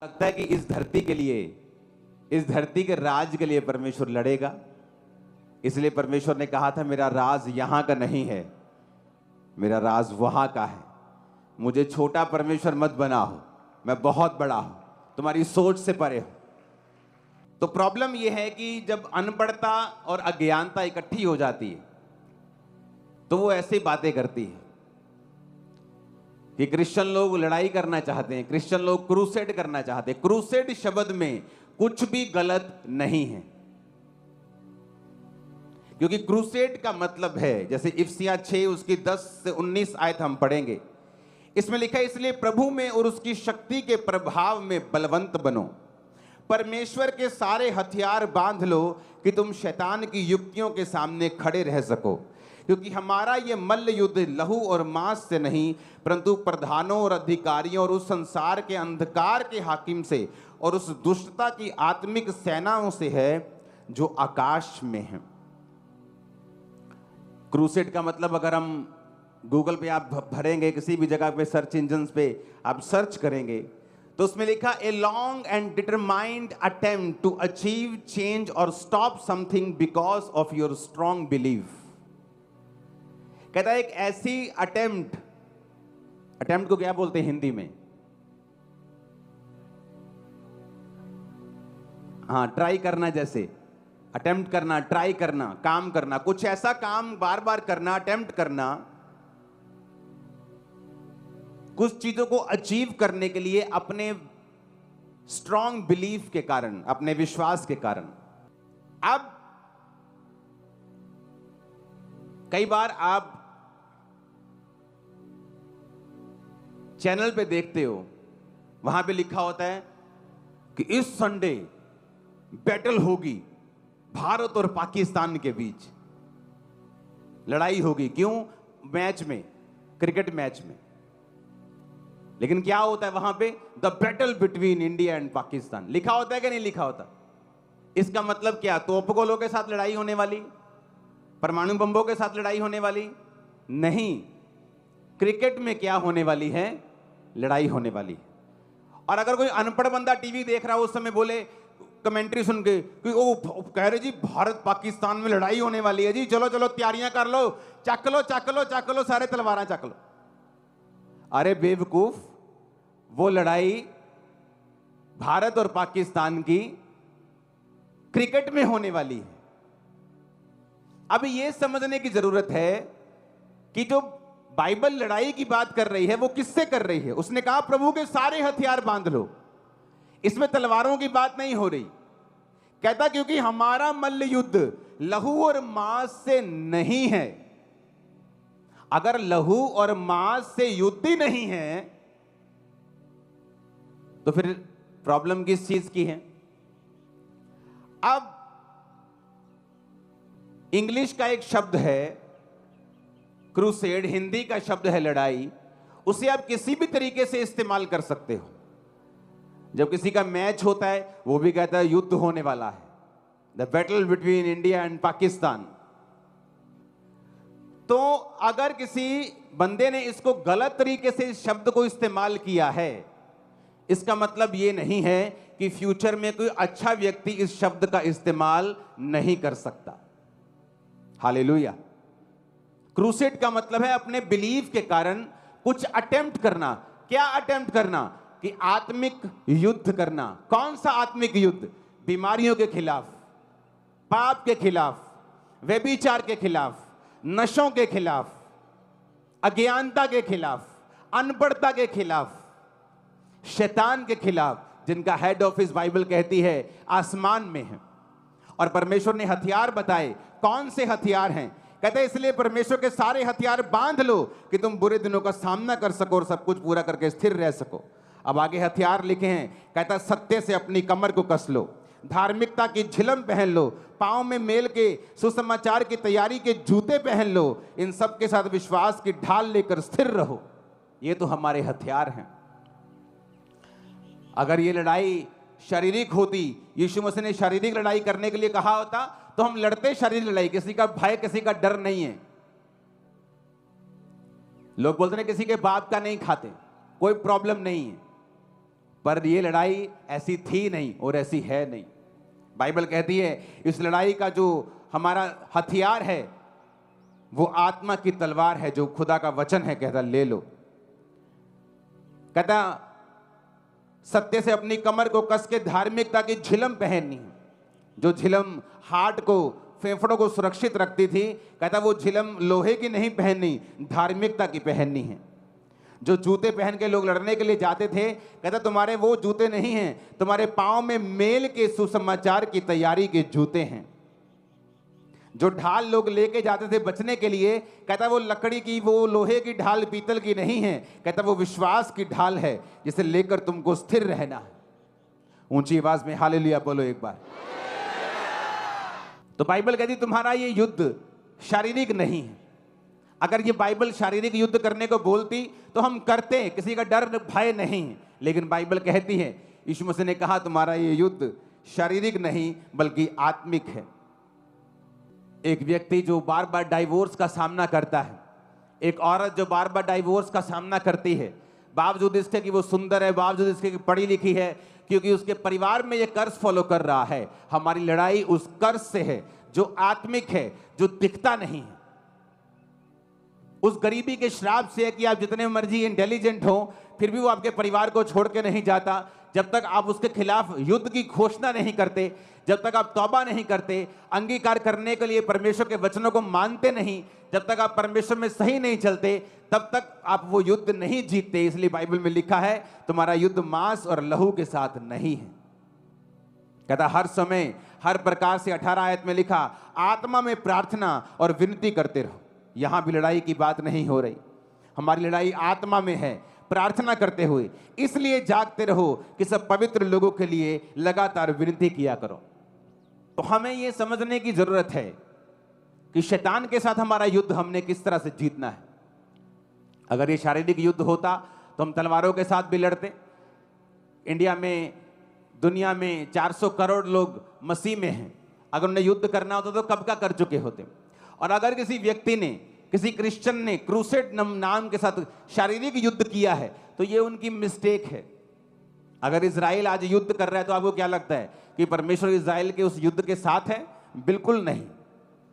लगता है कि इस धरती के लिए, इस धरती के राज के लिए परमेश्वर लड़ेगा। इसलिए परमेश्वर ने कहा था मेरा राज यहां का नहीं है, मेरा राज वहां का है। मुझे छोटा परमेश्वर मत बनाओ, मैं बहुत बड़ा हूं, तुम्हारी सोच से परे हूं। तो प्रॉब्लम यह है कि जब अनपढ़ता और अज्ञानता इकट्ठी हो जाती है तो वो ऐसी बातें करती है कि क्रिश्चियन लोग लड़ाई करना चाहते हैं, क्रिश्चियन लोग क्रूसेड करना चाहते हैं। क्रूसेड शब्द में कुछ भी गलत नहीं है, क्योंकि क्रूसेड का मतलब है, जैसे इफिसियां 6 उसकी 10 से 19 आयत हम पढ़ेंगे, इसमें लिखा है इसलिए प्रभु में और उसकी शक्ति के प्रभाव में बलवंत बनो, परमेश्वर के सारे हथियार बांध लो कि तुम शैतान की युक्तियों के सामने खड़े रह सको, क्योंकि हमारा ये मल्ल युद्ध लहू और मांस से नहीं परंतु प्रधानों और अधिकारियों और उस संसार के अंधकार के हाकिम से और उस दुष्टता की आत्मिक सेनाओं से है जो आकाश में है। क्रूसेड का मतलब अगर हम गूगल पे आप भरेंगे, किसी भी जगह पे सर्च इंजन पे आप सर्च करेंगे तो उसमें लिखा a long and determined attempt to achieve change और stop something because of your strong believe. कहता है एक ऐसी अटेम्प्ट को क्या बोलते हैं हिंदी में? हाँ, ट्राई करना, जैसे अटेम्प्ट करना, ट्राई करना, काम करना, कुछ ऐसा काम बार बार करना, अटेम्प्ट करना, कुछ चीजों को अचीव करने के लिए अपने स्ट्रॉन्ग बिलीफ के कारण, अपने विश्वास के कारण। अब कई बार आप चैनल पे देखते हो, वहां पे लिखा होता है कि इस संडे बैटल होगी, भारत और पाकिस्तान के बीच लड़ाई होगी। क्यों? मैच में, क्रिकेट मैच में। लेकिन क्या होता है वहां पे? The battle between India and Pakistan लिखा होता है कि नहीं लिखा होता? इसका मतलब क्या? तोपगोलों के साथ लड़ाई होने वाली? परमाणु बम्बों के साथ लड़ाई होने वाली? नहीं, क्रिकेट में क्या होने वाली है? लड़ाई होने वाली। और अगर कोई अनपढ़ बंदा टीवी देख रहा हो उस समय बोले, कमेंट्री सुन के कि ओ कह रहे जी भारत पाकिस्तान में लड़ाई होने वाली है जी, चलो चलो तैयारियां कर लो, चक लो चक लो चक लो, सारे तलवारें चक लो। अरे बेवकूफ, वो लड़ाई भारत और पाकिस्तान की क्रिकेट में होने वाली है। अब यह समझने की जरूरत है कि जो बाइबल लड़ाई की बात कर रही है वो किससे कर रही है? उसने कहा प्रभु के सारे हथियार बांध लो। इसमें तलवारों की बात नहीं हो रही। कहता क्योंकि हमारा मल्ल युद्ध लहू और मांस से नहीं है। अगर लहू और मांस से युद्ध ही नहीं है तो फिर प्रॉब्लम किस चीज की है? अब इंग्लिश का एक शब्द है क्रूसेड, हिंदी का शब्द है लड़ाई। उसे आप किसी भी तरीके से इस्तेमाल कर सकते हो। जब किसी का मैच होता है वो भी कहता है युद्ध होने वाला है, the battle between India and Pakistan. तो अगर किसी बंदे ने इसको गलत तरीके से इस शब्द को इस्तेमाल किया है, इसका मतलब यह नहीं है कि फ्यूचर में कोई अच्छा व्यक्ति इस शब्द का इस्तेमाल नहीं कर सकता। हालेलुया। क्रूसेड का मतलब है अपने बिलीफ के कारण कुछ अटेम्प्ट करना। क्या अटेम्प्ट करना? कि आत्मिक युद्ध करना। कौन सा आत्मिक युद्ध? बीमारियों के खिलाफ, पाप के खिलाफ, व्यभिचार के खिलाफ, नशों के खिलाफ, अज्ञानता के खिलाफ, अनपढ़ता के खिलाफ, शैतान के खिलाफ, जिनका हेड ऑफिस बाइबल कहती है आसमान में है। और परमेश्वर ने हथियार बताए। कौन से हथियार हैं? कहते हैं इसलिए परमेश्वर के सारे हथियार बांध लो कि तुम बुरे दिनों का सामना कर सको और सब कुछ पूरा करके स्थिर रह सको। अब आगे हथियार लिखे हैं। कहता सत्य से अपनी कमर को कस लो, धार्मिकता की झिलम पहन लो, पांव में मेल के सुसमाचार की तैयारी के जूते पहन लो, इन सब के साथ विश्वास की ढाल लेकर स्थिर रहो। ये तो हमारे हथियार हैं। अगर ये लड़ाई शारीरिक होती, यीशु मसीह ने शारीरिक लड़ाई करने के लिए कहा होता तो हम लड़ते शारीरिक लड़ाई। किसी का भय, किसी का डर नहीं है। लोग बोलते हैं किसी के बाप का नहीं खाते, कोई प्रॉब्लम नहीं है। पर ये लड़ाई ऐसी थी नहीं और ऐसी है नहीं। बाइबल कहती है इस लड़ाई का जो हमारा हथियार है वो आत्मा की तलवार है, जो खुदा का वचन है। कहता ले लो, कहता सत्य से अपनी कमर को कस के धार्मिकता की झिलम पहननी है। जो झिलम हार्ट को, फेफड़ों को सुरक्षित रखती थी, कहता वो झिलम लोहे की नहीं पहननी, धार्मिकता की पहननी है। जो जूते पहन के लोग लड़ने के लिए जाते थे, कहता तुम्हारे वो जूते नहीं हैं, तुम्हारे पांव में मेल के सुसमाचार की तैयारी के जूते हैं। जो ढाल लोग लेके जाते थे बचने के लिए, कहता वो लकड़ी की, वो लोहे की ढाल, पीतल की नहीं है, कहता वो विश्वास की ढाल है जिसे लेकर तुमको स्थिर रहना है। ऊंची आवाज में हालेलुया बोलो एक बार। तो बाइबल कहती तुम्हारा ये युद्ध शारीरिक नहीं है। अगर ये बाइबल शारीरिक युद्ध करने को बोलती तो हम करते, किसी का डर भय नहीं। लेकिन बाइबल कहती है, यीशु मसीह ने कहा तुम्हारा ये युद्ध शारीरिक नहीं बल्कि आत्मिक है। एक व्यक्ति जो बार बार डाइवोर्स का सामना करता है, एक औरत जो बार बार डाइवोर्स का सामना करती है, बावजूद इसके कि वो सुंदर है, बावजूद इसके कि पढ़ी लिखी है, क्योंकि उसके परिवार में ये कर्ज फॉलो कर रहा है। हमारी लड़ाई उस कर्ज से है जो आत्मिक है, जो दिखता नहीं है। उस गरीबी के श्राप से है कि आप जितने मर्जी इंटेलिजेंट हो, फिर भी वो आपके परिवार को छोड़ के नहीं जाता। जब तक आप उसके खिलाफ युद्ध की घोषणा नहीं करते, जब तक आप तौबा नहीं करते, अंगीकार करने के लिए परमेश्वर के वचनों को मानते नहीं, जब तक आप परमेश्वर में सही नहीं चलते, तब तक आप वो युद्ध नहीं जीतते। इसलिए बाइबल में लिखा है तुम्हारा युद्ध मांस और लहू के साथ नहीं है। कहता हर समय हर प्रकार से 18 आयत में लिखा आत्मा में प्रार्थना और विनती करते रहो। यहां भी लड़ाई की बात नहीं हो रही, हमारी लड़ाई आत्मा में है। प्रार्थना करते हुए इसलिए जागते रहो कि सब पवित्र लोगों के लिए लगातार विनती किया करो। तो हमें यह समझने की जरूरत है कि शैतान के साथ हमारा युद्ध हमने किस तरह से जीतना है। अगर ये शारीरिक युद्ध होता तो हम तलवारों के साथ भी लड़ते। इंडिया में, दुनिया में 400 करोड़ लोग मसीह में हैं। अगर उन्हें युद्ध करना होता तो कब का कर चुके होते। और अगर किसी व्यक्ति ने, किसी क्रिश्चियन ने क्रूसेड नाम के साथ शारीरिक युद्ध किया है तो ये उनकी मिस्टेक है। अगर इजराइल आज युद्ध कर रहा है तो आपको क्या लगता है कि परमेश्वर इजराइल के उस युद्ध के साथ है? बिल्कुल नहीं।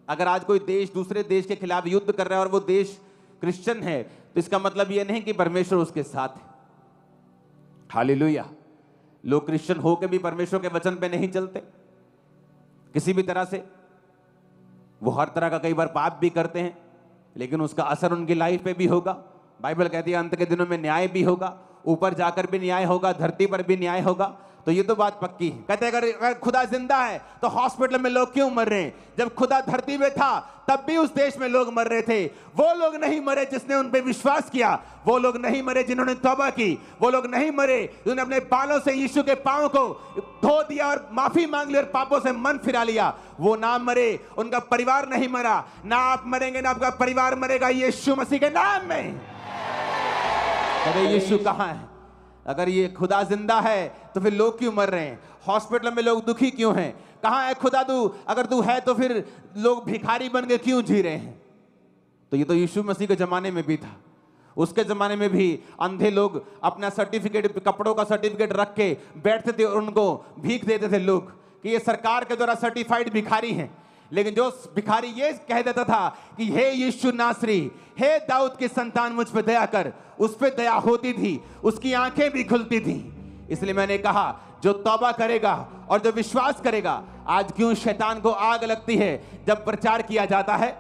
अगर आज कोई देश दूसरे देश के खिलाफ युद्ध कर रहा है और वो देश क्रिश्चियन है तो इसका मतलब ये नहीं कि परमेश्वर उसके साथ है। हालेलुया। लोग क्रिश्चियन होकर भी परमेश्वर के वचन पे नहीं चलते किसी भी तरह से। वो हर तरह का कई बार पाप भी करते हैं, लेकिन उसका असर उनकी लाइफ पे भी होगा। बाइबल कहती है अंत के दिनों में न्याय भी होगा, ऊपर जाकर भी न्याय होगा, धरती पर भी न्याय होगा। तो ये तो बात पक्की है। कहते हैं अगर खुदा जिंदा है तो हॉस्पिटल में लोग क्यों मर रहे हैं? जब खुदा धरती में था तब भी उस देश में लोग मर रहे थे। वो लोग नहीं मरे जिसने उन पे विश्वास किया, वो लोग नहीं मरे जिन्होंने तौबा की, वो लोग नहीं मरे जिन्होंने अपने बालों से यीशु के पांव को धो दिया और माफी मांग ली और पापों से मन फिरा लिया। वो ना मरे, उनका परिवार नहीं मरा। ना आप मरेंगे ना आपका परिवार मरेगा, यीशु मसीह के नाम में। अरे यीशु कहां है? अगर ये खुदा जिंदा है तो फिर लोग क्यों मर रहे हैं? हॉस्पिटल में लोग दुखी क्यों हैं? कहां है खुदा तू? अगर तू है तो फिर लोग भिखारी बन के क्यों जी रहे हैं? तो ये तो यीशु मसीह के जमाने में भी था। उसके जमाने में भी अंधे लोग अपना सर्टिफिकेट, कपड़ों का सर्टिफिकेट रख के बैठते थे और उनको भीख देते थे लोग कि ये सरकार के द्वारा सर्टिफाइड भिखारी हैं। लेकिन जो भिखारी ये कह देता था कि हे यीशु नासरी, हे दाऊद की संतान, मुझ पे दया कर, उस पे दया होती थी, उसकी आंखें भी खुलती थी। इसलिए मैंने कहा जो तौबा करेगा और जो विश्वास करेगा। आज क्यों शैतान को आग लगती है जब प्रचार किया जाता है?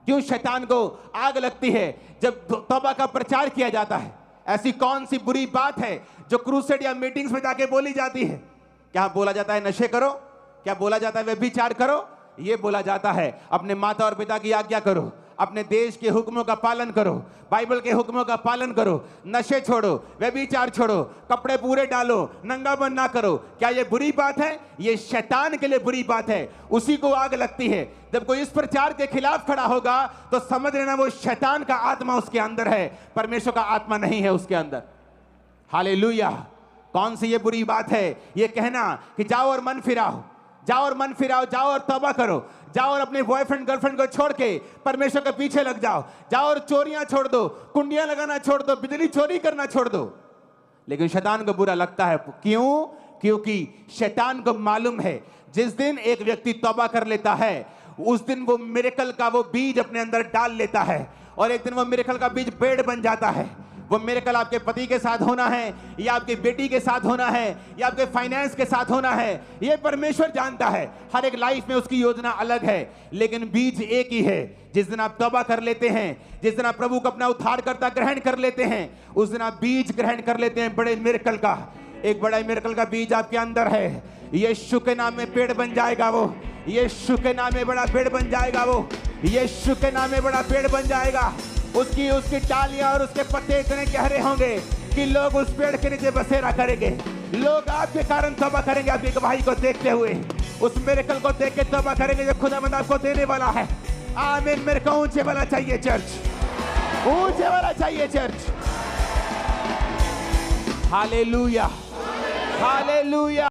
क्यों शैतान को आग लगती है जब तौबा का प्रचार किया जाता है? ऐसी कौन सी बुरी बात है जो क्रूसेड या मीटिंग्स में जाके बोली जाती है? क्या बोला जाता है नशे करो? क्या बोला जाता है व्यभिचार करो? ये बोला जाता है अपने माता और पिता की आज्ञा करो, अपने देश के हुक्मों का पालन करो, बाइबल के हुक्मों का पालन करो, नशे छोड़ो, व्यभिचार छोड़ो, कपड़े पूरे डालो, नंगापन ना करो। क्या ये बुरी बात है? ये शैतान के लिए बुरी बात है। उसी को आग लगती है। जब कोई इस प्रचार के खिलाफ खड़ा होगा तो समझ लेना वो शैतान का आत्मा उसके अंदर है, परमेश्वर का आत्मा नहीं है उसके अंदर। हालेलुया। कौन सी ये बुरी बात है ये कहना कि जाओ और मन फिराओ, जाओ और मन फिराओ, जाओ और तौबा करो, जाओ और अपने बॉयफ्रेंड गर्लफ्रेंड को छोड़ के परमेश्वर के पीछे लग जाओ, जाओ और चोरियां छोड़ दो, कुंडियां लगाना छोड़ दो, बिजली चोरी करना छोड़ दो। लेकिन शैतान को बुरा लगता है। क्यों? क्योंकि शैतान को मालूम है जिस दिन एक व्यक्ति तौबा कर लेता है उस दिन वो मिरेकल का वो बीज अपने अंदर डाल लेता है, और एक दिन वो मिरेकल का बीज पेड़ बन जाता है। वो मिरेकल आपके पति के साथ होना है, या आपकी बेटी के साथ होना है, या आपके फाइनेंस के साथ होना है, ये परमेश्वर जानता है। हर एक लाइफ में उसकी योजना अलग है, लेकिन बीज एक ही है। जिस दिन आप तौबा कर लेते हैं, जिस दिन आप प्रभु को अपना उद्धारकर्ता ग्रहण कर लेते हैं, उस दिन आप बीज ग्रहण कर लेते हैं बड़े मिरेकल का। एक बड़ा मिरेकल का बीज आपके अंदर है। यीशु के नाम में पेड़ बन जाएगा वो, यीशु के नाम में बड़ा पेड़ बन जाएगा वो, यीशु के नाम में बड़ा पेड़ बन जाएगा। उसकी डालियां और उसके पत्ते इतने गहरे होंगे कि लोग उस पेड़ के नीचे बसेरा करेंगे। लोग आपके कारण तौबा करेंगे, आपकी गवाही को देखते हुए, उस मिरेकल को देख के तौबा करेंगे जो खुदावंद आपको देने वाला है। आमीन। मेरे को ऊंचे वाला चाहिए चर्च, ऊंचे वाला चाहिए चर्च। Hallelujah, hallelujah.